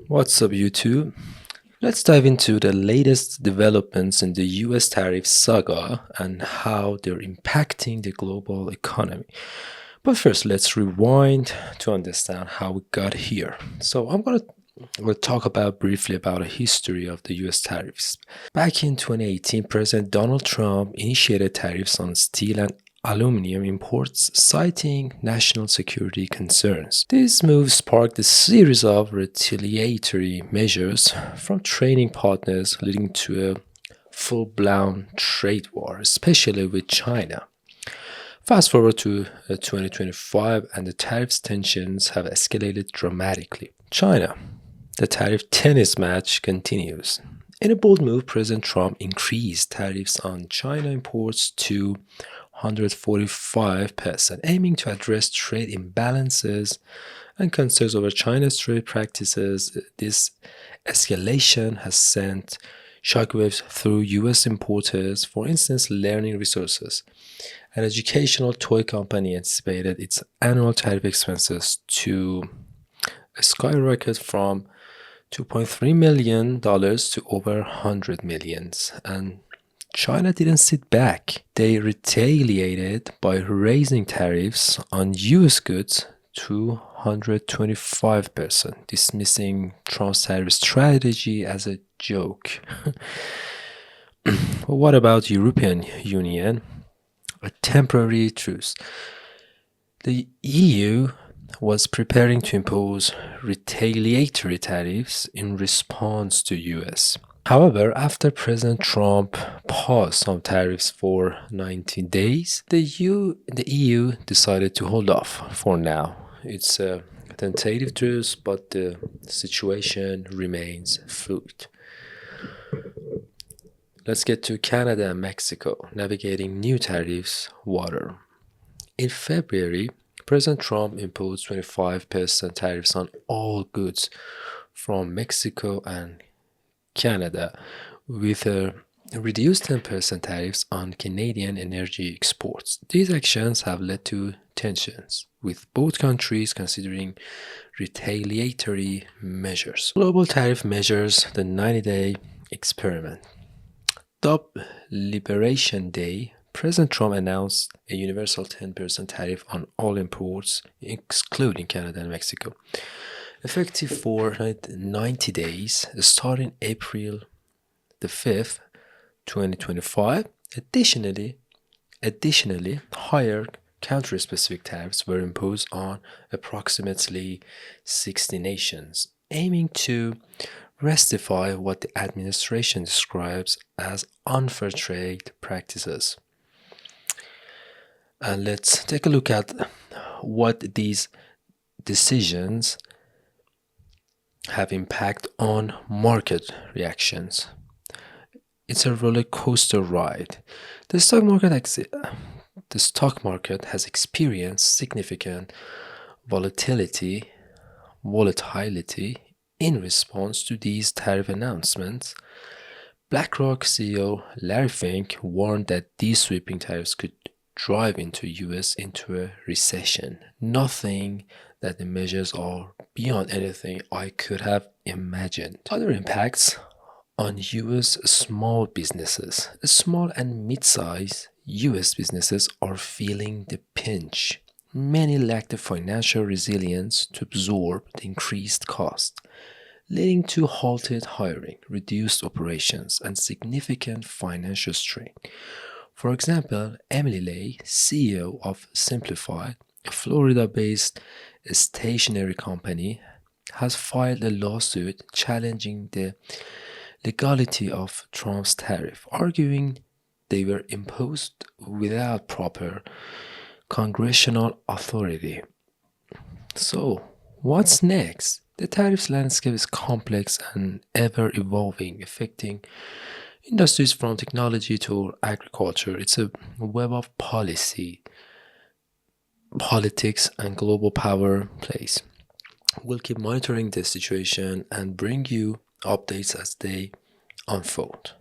What's up, YouTube? Let's dive into the latest developments in the US tariff saga and how they're impacting the global economy. But first, let's rewind to understand how we got here. So, we'll talk about briefly about a history of the US tariffs. Back in 2018, President Donald Trump initiated tariffs on steel and aluminum imports, citing national security concerns. This move sparked a series of retaliatory measures from trading partners, leading to a full-blown trade war, especially with China. Fast forward to 2025, and the tariffs tensions have escalated dramatically. China. The tariff tennis match continues. In a bold move, President Trump increased tariffs on China imports to 145%, aiming to address trade imbalances and concerns over China's trade practices. This escalation has sent shockwaves through U.S. importers. For instance, Learning Resources, an educational toy company, anticipated its annual tariff expenses to skyrocket from $2.3 million to over $100 million. And China didn't sit back. They retaliated by raising tariffs on US goods to 125%, dismissing Trump's tariff strategy as a joke. But what about European Union? A temporary truce. The EU was preparing to impose retaliatory tariffs in response to US. However, after President Trump paused some tariffs for 90 days, the EU decided to hold off for now. It's a tentative truce, but the situation remains fluid. Let's get to Canada and Mexico, navigating new tariffs water. In February, President Trump imposed 25% tariffs on all goods from Mexico and Canada, with a reduced 10% tariffs on Canadian energy exports. These actions have led to tensions, with both countries considering retaliatory measures. Global tariff measures, the 90-day experiment. Dubbed Liberation Day, President Trump announced a universal 10% tariff on all imports, excluding Canada and Mexico, effective for 90 days, starting April the 5th, 2025. Additionally, higher country-specific tariffs were imposed on approximately 60 nations, aiming to rectify what the administration describes as unfair trade practices. And let's take a look at what these decisions have impact on market reactions. It's a roller coaster ride. The stock market has experienced significant volatility in response to these tariff announcements. BlackRock CEO Larry Fink warned that these sweeping tariffs could drive into US into a recession. Nothing that the measures are beyond anything I could have imagined. Other impacts on US small businesses. Small and mid-sized US businesses are feeling the pinch. Many lack the financial resilience to absorb the increased cost, leading to halted hiring, reduced operations, and significant financial strain. For example, Emily Lay, CEO of Simplified, a Florida-based stationery company, has filed a lawsuit challenging the legality of Trump's tariff, arguing they were imposed without proper congressional authority. So, what's next? The tariffs landscape is complex and ever-evolving, affecting industries from technology to agriculture. It's a web of policy, politics, and global power plays. We'll keep monitoring the situation and bring you updates as they unfold.